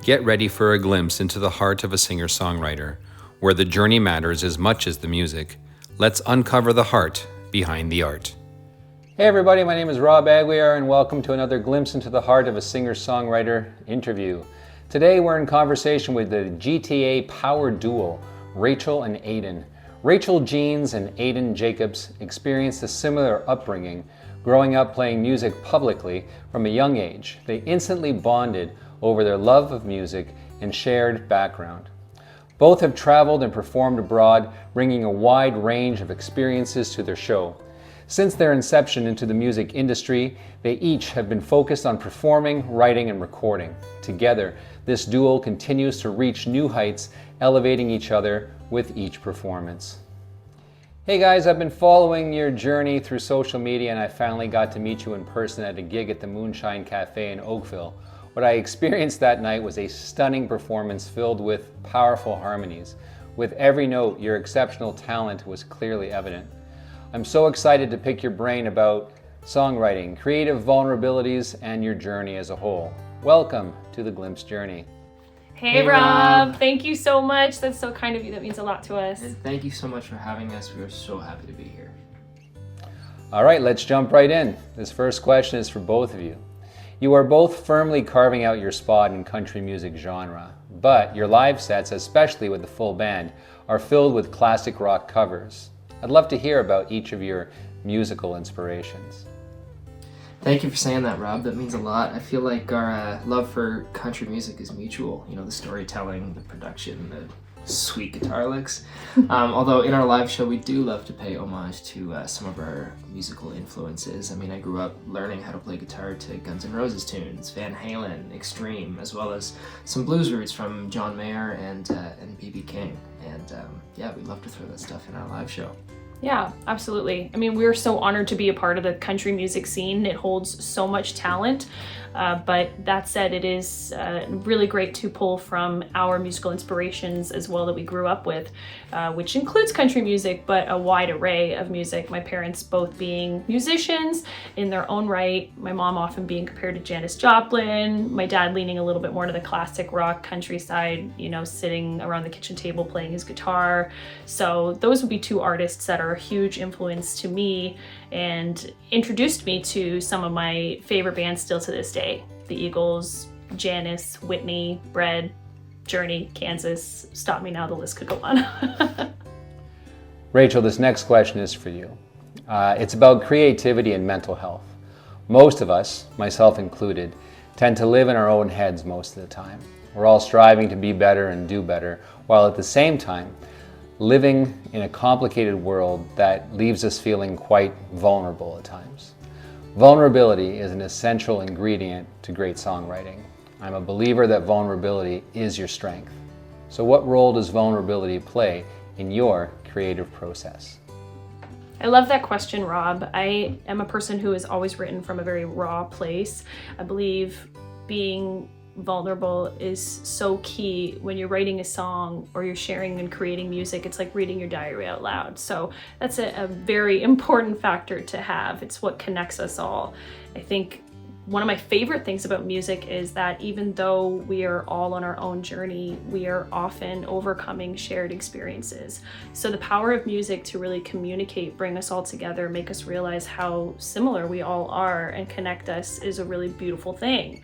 Get ready for a glimpse into the heart of a singer-songwriter, where the journey matters as much as the music. Let's uncover the heart behind the art. Hey everybody, my name is Rob Aguiar and welcome to another glimpse into the heart of a singer-songwriter interview. Today we're in conversation with the GTA power duo, Rachel and Ayden. Rachel Jeans and Ayden Jacobs experienced a similar upbringing, growing up playing music publicly from a young age. They instantly bonded over their love of music and shared background. Both have traveled and performed abroad, bringing a wide range of experiences to their show. Since their inception into the music industry, they each have been focused on performing, writing, and recording. Together, this duo continues to reach new heights, elevating each other with each performance. Hey guys, I've been following your journey through social media and I finally got to meet you in person at a gig at the Moonshine Cafe in Oakville. What I experienced that night was a stunning performance filled with powerful harmonies. With every note, your exceptional talent was clearly evident. I'm so excited to pick your brain about songwriting, creative vulnerabilities, and your journey as a whole. Welcome to the Glimpse Journey. Hey Rob, thank you so much. That's so kind of you. That means a lot to us. And thank you so much for having us. We are so happy to be here. All right, let's jump right in. This first question is for both of you. You are both firmly carving out your spot in country music genre, but your live sets, especially with the full band, are filled with classic rock covers. I'd love to hear about each of your musical inspirations. Thank you for saying that, Rob. That means a lot. I feel like our love for country music is mutual. You know, the storytelling, the production, the sweet guitar licks. Although in our live show, we do love to pay homage to some of our musical influences. I mean, I grew up learning how to play guitar to Guns N' Roses tunes, Van Halen, Extreme, as well as some blues roots from John Mayer and B.B. King. And yeah, we love to throw that stuff in our live show. Yeah, absolutely. I mean, we're so honored to be a part of the country music scene. It holds so much talent. But that said, it is really great to pull from our musical inspirations as well that we grew up with, which includes country music, but a wide array of music. My parents both being musicians in their own right, my mom often being compared to Janis Joplin, my dad leaning a little bit more to the classic rock countryside, you know, sitting around the kitchen table playing his guitar. So those would be two artists that are a huge influence to me and introduced me to some of my favorite bands still to this day. The Eagles, Janis, Whitney, Bread, Journey, Kansas. Stop me now, the list could go on. Rachel, this next question is for you. It's about creativity and mental health. Most of us, myself included, tend to live in our own heads most of the time. We're all striving to be better and do better, while at the same time, living in a complicated world that leaves us feeling quite vulnerable at times. Vulnerability is an essential ingredient to great songwriting. I'm a believer that vulnerability is your strength. So what role does vulnerability play in your creative process? I love that question, Rob. I am a person who has always written from a very raw place. I believe being vulnerable is so key when you're writing a song or you're sharing and creating music. It's like reading your diary out loud. So that's a very important factor to have. It's what connects us all. I think one of my favorite things about music is that even though we are all on our own journey, we are often overcoming shared experiences. So the power of music to really communicate, bring us all together, make us realize how similar we all are and connect us is a really beautiful thing.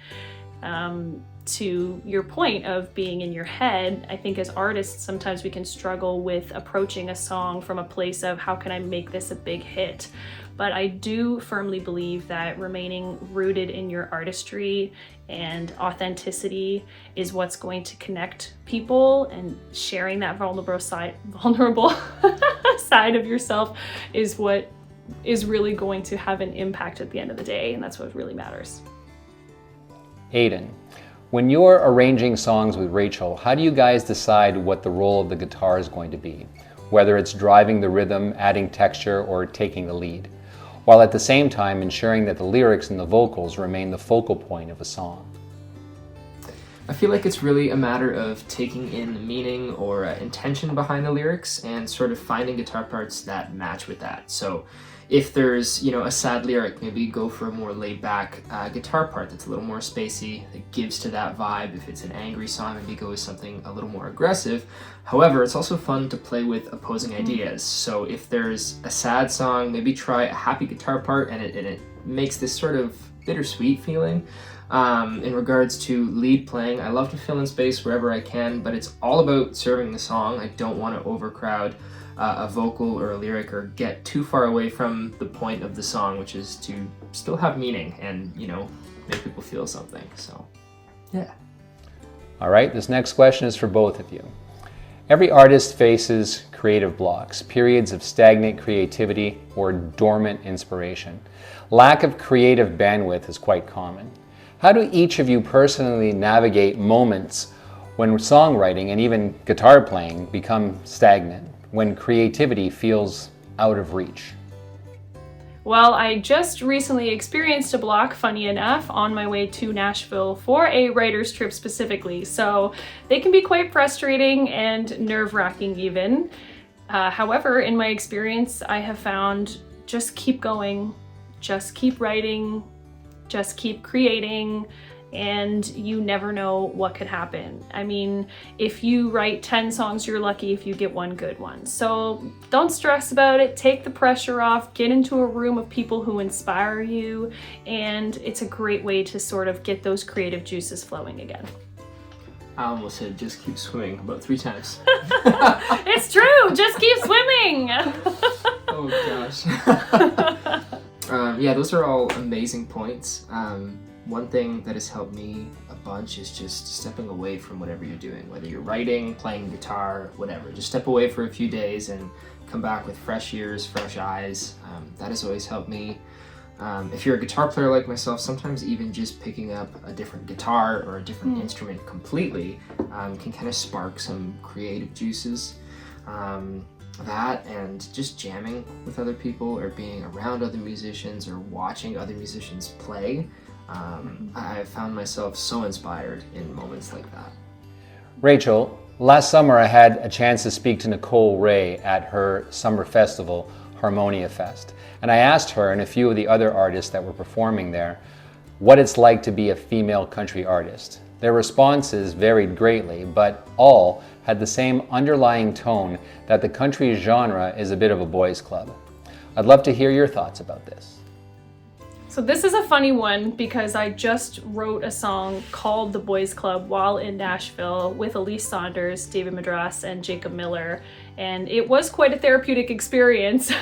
To your point of being in your head, I think as artists, sometimes we can struggle with approaching a song from a place of how can I make this a big hit? But I do firmly believe that remaining rooted in your artistry and authenticity is what's going to connect people, and sharing that vulnerable side of yourself is what is really going to have an impact at the end of the day, and that's what really matters. Ayden, when you're arranging songs with Rachel, how do you guys decide what the role of the guitar is going to be? Whether it's driving the rhythm, adding texture, or taking the lead, while at the same time ensuring that the lyrics and the vocals remain the focal point of a song? I feel like it's really a matter of taking in the meaning or intention behind the lyrics and sort of finding guitar parts that match with that. So If there's, you know, a sad lyric, maybe go for a more laid back guitar part that's a little more spacey, that gives to that vibe. If it's an angry song, maybe go with something a little more aggressive. However, it's also fun to play with opposing ideas. So if there's a sad song, maybe try a happy guitar part, and it makes this sort of bittersweet feeling. In regards to lead playing, I love to fill in space wherever I can, but it's all about serving the song. I don't want to overcrowd a vocal or a lyric or get too far away from the point of the song, which is to still have meaning and, you know, make people feel something. So, yeah. All right, this next question is for both of you. Every artist faces creative blocks, periods of stagnant creativity or dormant inspiration. Lack of creative bandwidth is quite common. How do each of you personally navigate moments when songwriting and even guitar playing become stagnant, when creativity feels out of reach? Well, I just recently experienced a block, funny enough, on my way to Nashville for a writer's trip specifically. So they can be quite frustrating and nerve-wracking even. However, in my experience, I have found just keep going, just keep writing, just keep creating, and you never know what could happen. I mean, if you write 10 songs, you're lucky if you get one good one. So don't stress about it, take the pressure off, get into a room of people who inspire you, and it's a great way to sort of get those creative juices flowing again. I almost said just keep swimming about 3 times. It's true, just keep swimming. Oh gosh. Yeah, those are all amazing points. One thing that has helped me a bunch is just stepping away from whatever you're doing, whether you're writing, playing guitar, whatever. Just step away for a few days and come back with fresh ears, fresh eyes. That has always helped me. If you're a guitar player like myself, sometimes even just picking up a different guitar or a different instrument completely can kind of spark some creative juices. That and just jamming with other people or being around other musicians or watching other musicians play. I found myself so inspired in moments like that. Rachel, last summer I had a chance to speak to Nicole Ray at her summer festival, Harmonia Fest. And I asked her and a few of the other artists that were performing there what it's like to be a female country artist. Their responses varied greatly, but all had the same underlying tone that the country genre is a bit of a boys' club. I'd love to hear your thoughts about this. So this is a funny one because I just wrote a song called The Boys Club while in Nashville with Elise Saunders, David Madras, and Jacob Miller, and it was quite a therapeutic experience.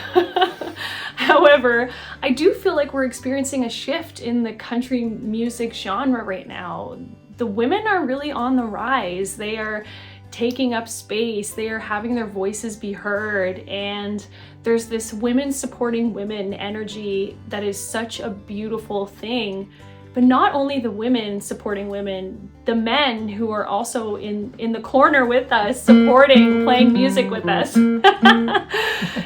However, I do feel like we're experiencing a shift in the country music genre right now. The women are really on the rise. They are taking up space, they are having their voices be heard, and there's this women supporting women energy that is such a beautiful thing. But not only the women supporting women, the men who are also in the corner with us, supporting, playing music with us,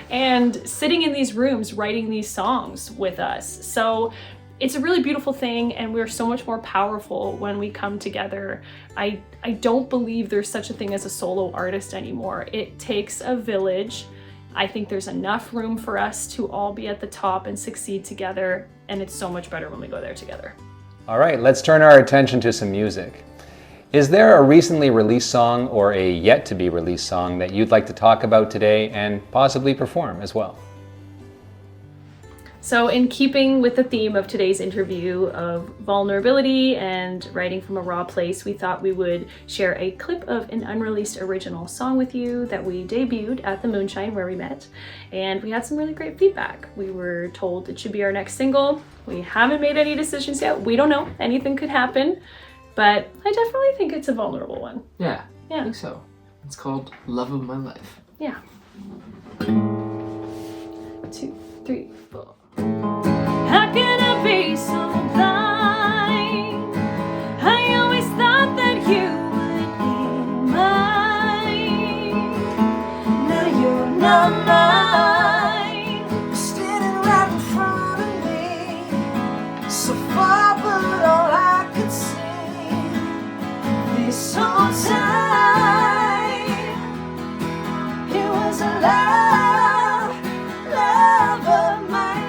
and sitting in these rooms writing these songs with us. So it's a really beautiful thing, and we're so much more powerful when we come together. I don't believe there's such a thing as a solo artist anymore. It takes a village. I think there's enough room for us to all be at the top and succeed together, and it's so much better when we go there together. All right, let's turn our attention to some music. Is there a recently released song or a yet to be released song that you'd like to talk about today and possibly perform as well? So in keeping with the theme of today's interview of vulnerability and writing from a raw place, we thought we would share a clip of an unreleased original song with you that we debuted at the Moonshine where we met, and we had some really great feedback. We were told it should be our next single. We haven't made any decisions yet. We don't know. Anything could happen, but I definitely think it's a vulnerable one. Yeah, I think so. It's called Love of My Life. Yeah. 2, 3, 4. How can I be so blind? I always thought that you would be mine. Now you're not mine. You're standing right in front of me, so far, but all I could see this whole time, it was a love of my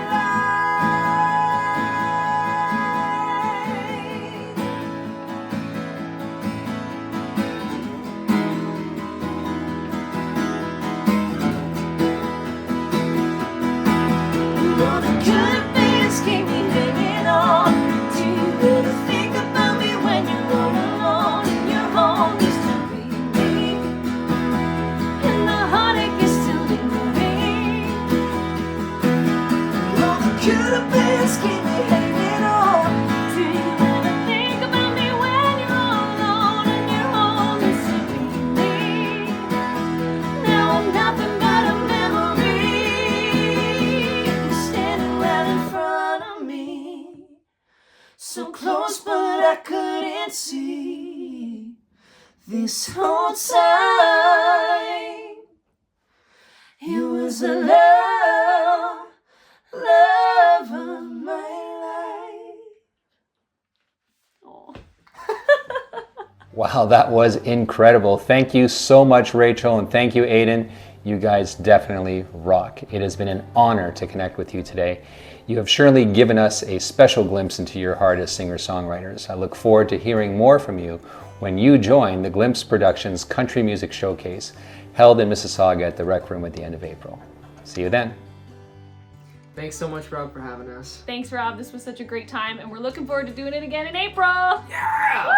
this whole time. It was the love of my life. Oh. Wow, that was incredible. Thank you so much, Rachel, and thank you, Ayden. You guys definitely rock. It has been an honor to connect with you today. You have surely given us a special glimpse into your heart as singer-songwriters. I look forward to hearing more from you when you join the Glimpse Productions Country Music Showcase, held in Mississauga at the Rec Room at the end of April. See you then. Thanks so much, Rob, for having us. Thanks, Rob. This was such a great time, and we're looking forward to doing it again in April. Yeah!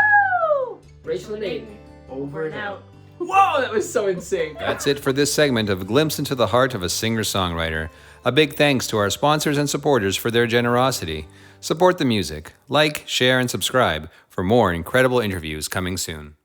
Woo! Rachel and Ayden, over and out. out. Whoa, that was so insane. That's it for this segment of Glimpse into the Heart of a Singer-Songwriter. A big thanks to our sponsors and supporters for their generosity. Support the music. Like, share, and subscribe for more incredible interviews coming soon.